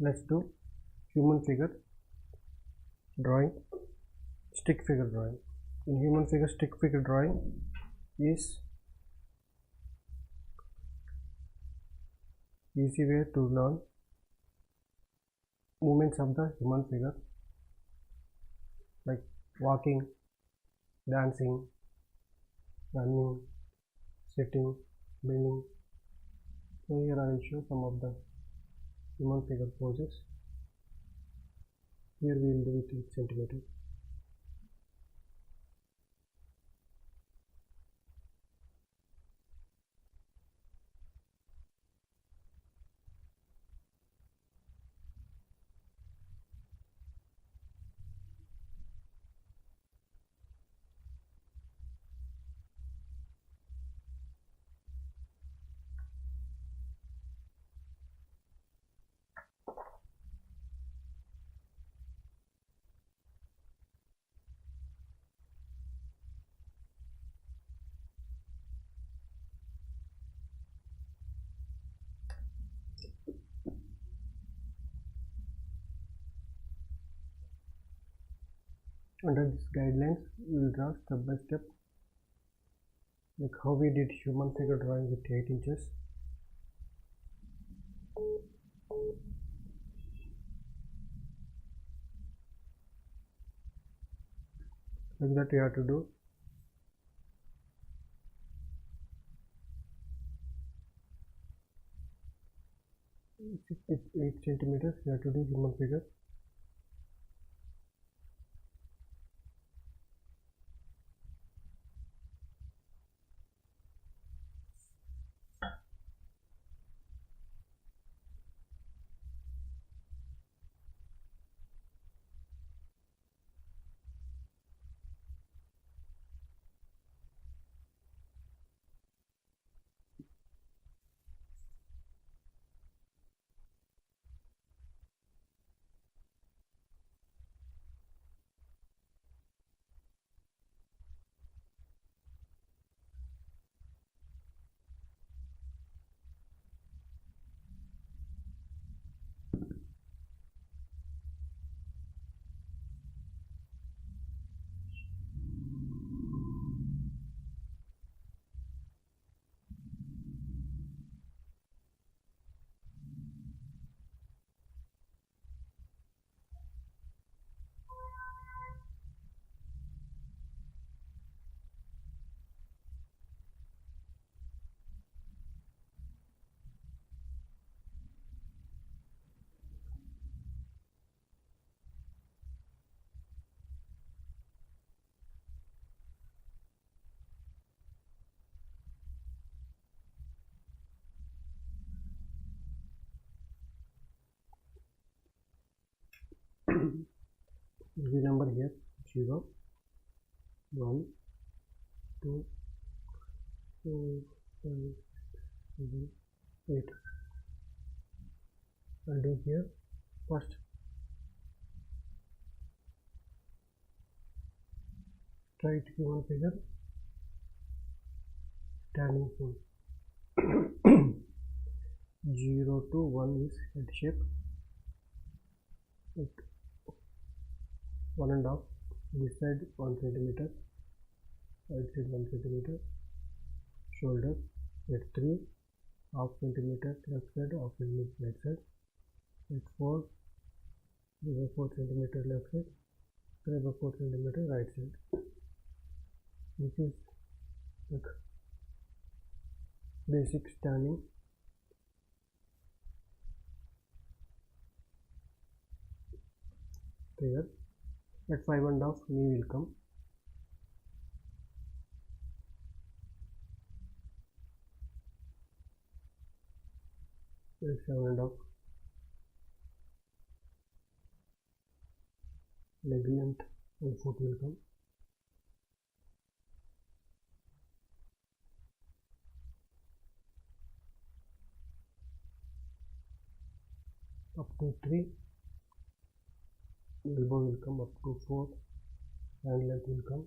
Let's do human figure drawing, stick figure drawing. In human figure, stick figure drawing is easy way to learn movements of the human figure, like walking, dancing, running, sitting, bending. So here I will show some of the human figure poses. Here we will do it 8 centimeters. Under this guidelines, we will draw step by step, like how we did human figure drawing with 8 inches. Like that you have to do. It's 8 centimeters, you have to do human figure. The number here 0, 1, 2, 4, 5, 7, 8. I'll do here first straight human figure, standing pose. 0 to 1 is head shape, like 1.5, this side 1 centimeter, right side 1 centimeter, shoulder at 3, half centimeter left side, half centimeter right side, at 4, 4 centimeter left side, 4 centimeter right side. This is like basic standing. Here at 5.5 knee will come. At 7.5 leg length and foot will come. Up to 3, elbow will come. Up to 4, hand length will come.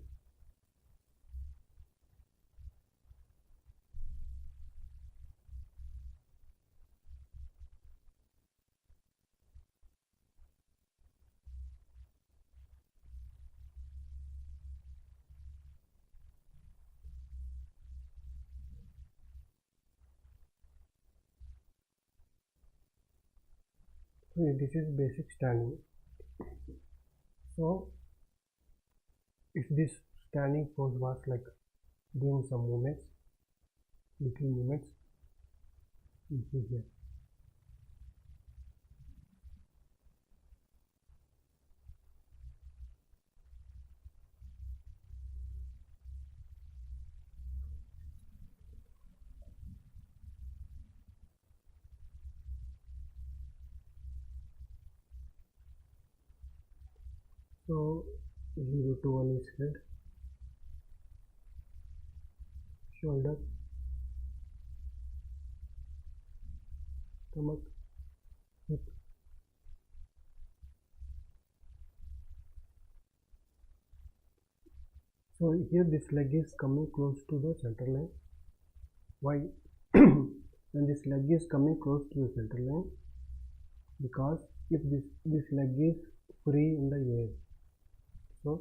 So this is basic standing. So if this standing pose was like doing some movements, little movements, you see here. So 0 to 1 is head, shoulder, stomach, hip. So here this leg is coming close to the center line. Why? When this leg is coming close to the center line, because if this leg is free in the air, so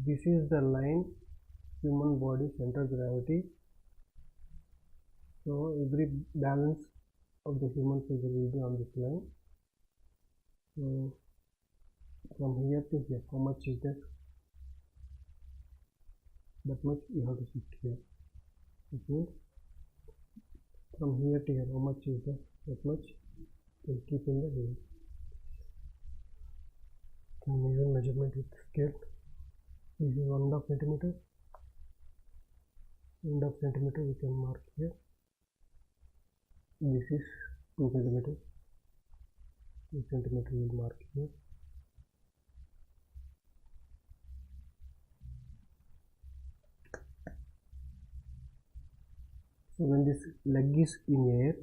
this is the line human body center gravity. So every balance of the human figure will be on this line. So from here to here, how much is that? That much you have to shift here. It means from here to here, how much is that? That much will keep in the range. Can measure measurement with scale. This is 1.5 centimeter. 1.5 centimeter we can mark here. This is 2 centimeter. 2 centimeter we will mark here. So when this leg is in air,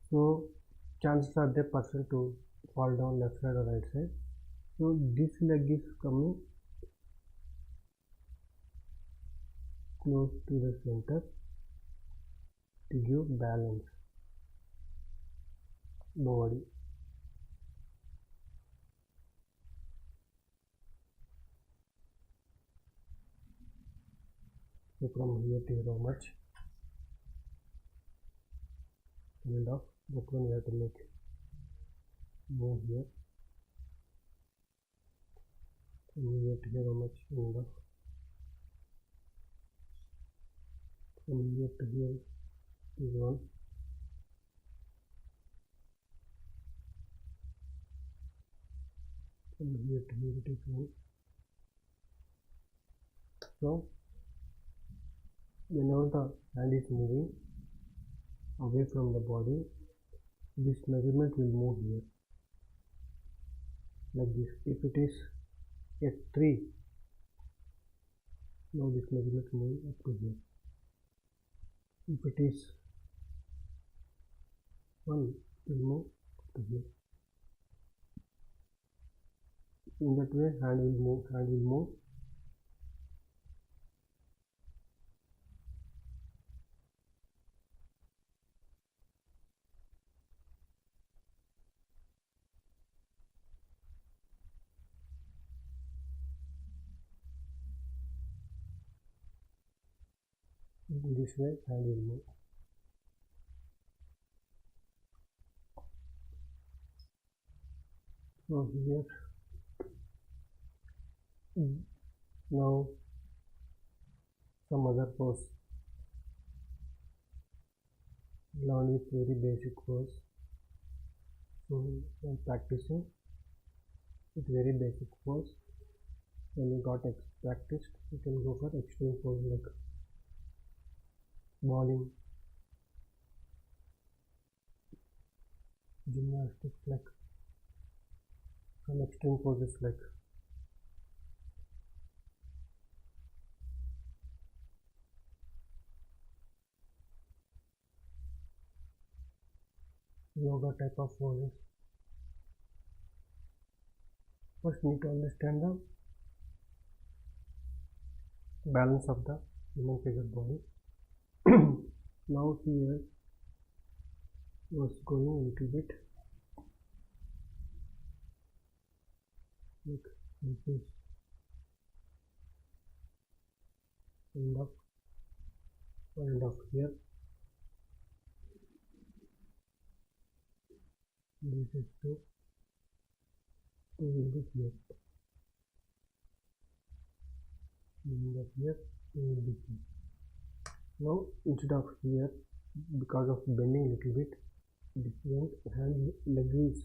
so chances are there person to fall down left side or right side. So this leg is coming close to the center to give balance body. So from here to here, how much? End of that one you have to make move here. From here to here, how much? End of. From here to here is 1. From here to here it is 1. So whenever the hand is moving away from the body, this measurement will move here like this. If it is at 3, now this measurement move up to here. If it is 1, it will move up to here. In that way, hand will move. In this way, hand will move. So here, now some other pose. Learn with very basic pose. So I'm practicing with very basic pose. When you got practiced, you can go for extreme pose like bowling, gymnastics, like some extreme poses like yoga type of poses. First need to understand the balance of the human figure body. Now here was going a little bit like this is end of here. this is 2 will be here, meaning of here 2 will be here. Now instead of here, because of bending little bit, different hand leg is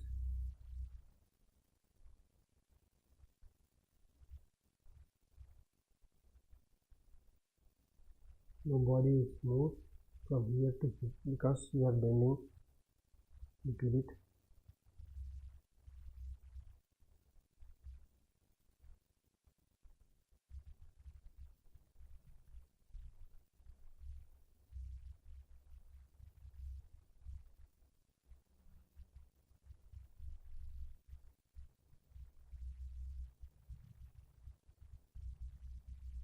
the body is moved from here to here because we are bending little bit.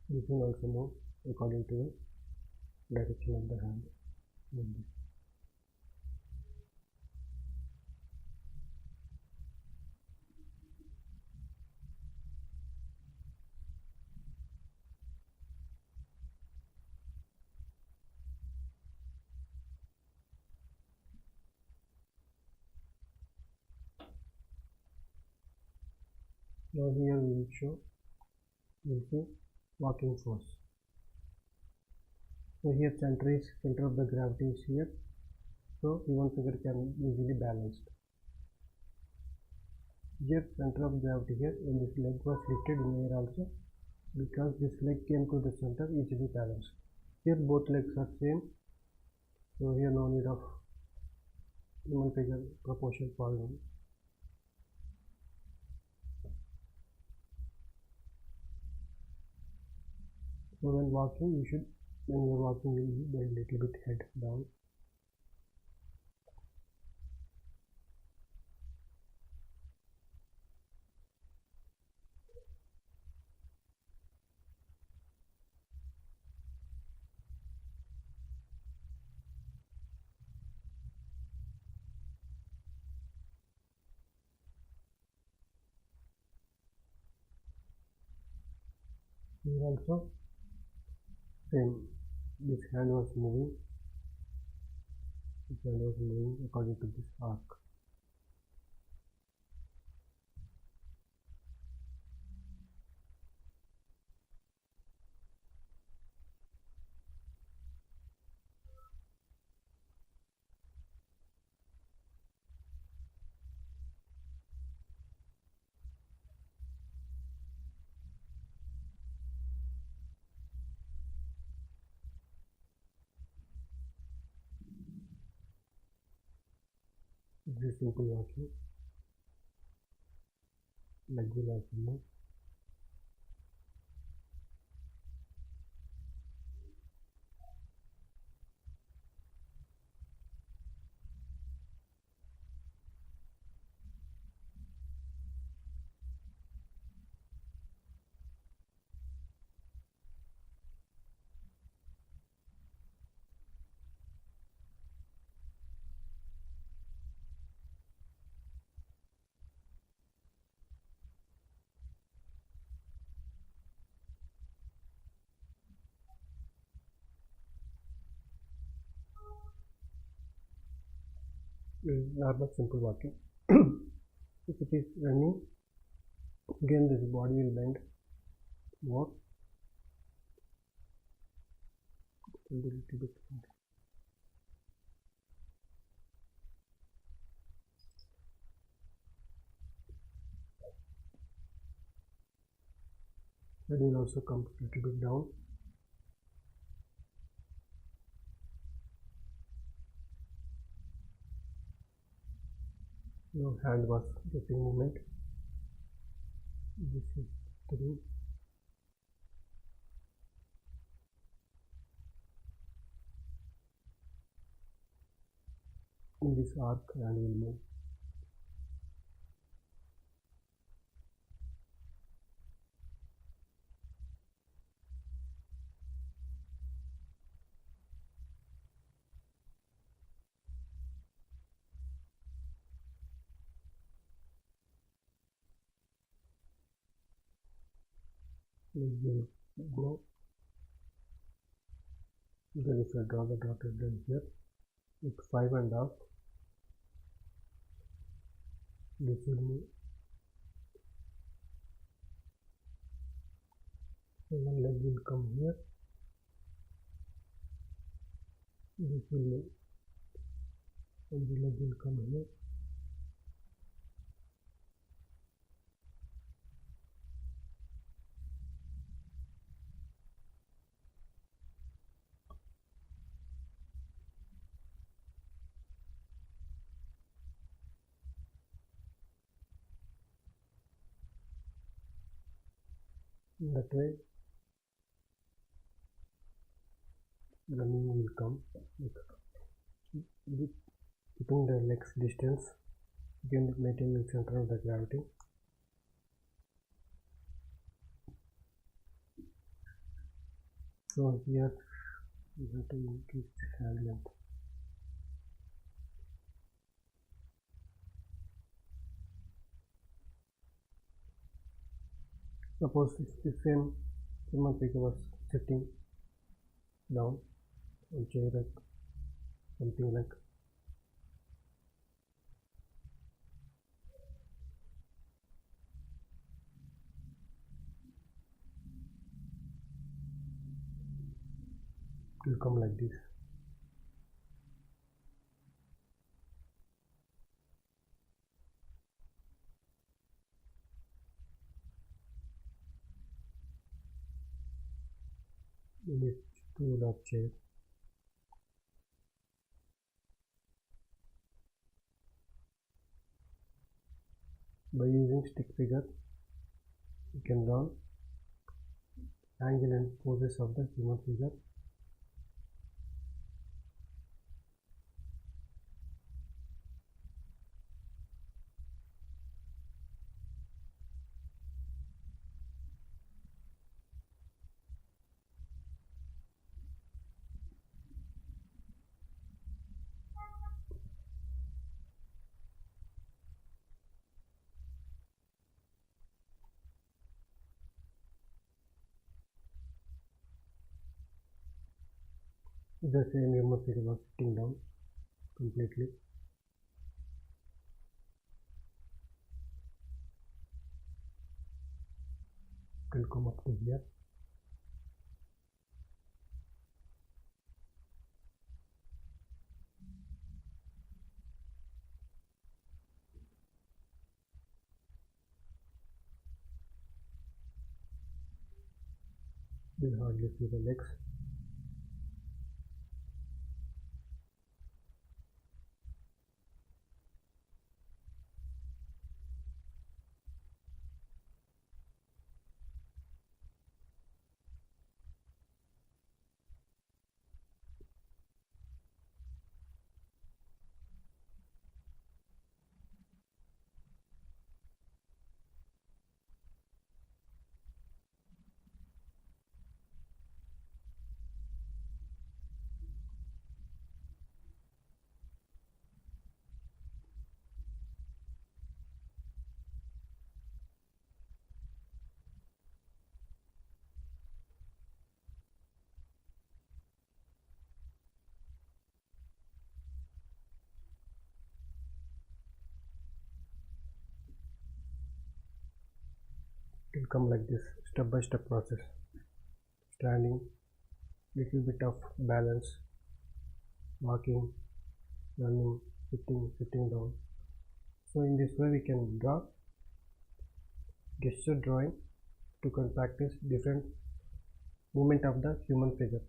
You can also move according to the direction of the hand like this. Now here we will see walking force. So here center of the gravity is here, so one figure can easily balanced. Here center of gravity here, and this leg was lifted in air also, because this leg came to the center, easily balanced. Here both legs are same, so here no need of human figure proportion falling. So when walking, when you are walking, you will bend little bit head down. Here also same, this hand was moving according to this arc. This is simple walking. Leg will also move. Normal simple walking. If it is running, again this body will bend more, a little bit. Head will also come a little bit down. Now hand was getting movement. This is 3. In this arc, hand will move. Leg will go. Then if I draw the dotted line here, it's 5.5. This will move. So one leg will come here. This will move. And the leg will come here. In that way, running will come. Keeping the legs distance, again maintaining the center of the gravity. So here we have to increase hand length. Suppose if the same human figure was sitting down on chair, like something like it will come like this. In this stool of chair. By using stick figure, you can learn angle and poses of the human figure. The same human figure was sitting down completely. Can come up to here. Will hardly see the legs. It will come like this, step by step process. Standing, little bit of balance, walking, running, sitting down. So in this way we can draw gesture drawing to practice different movement of the human figure.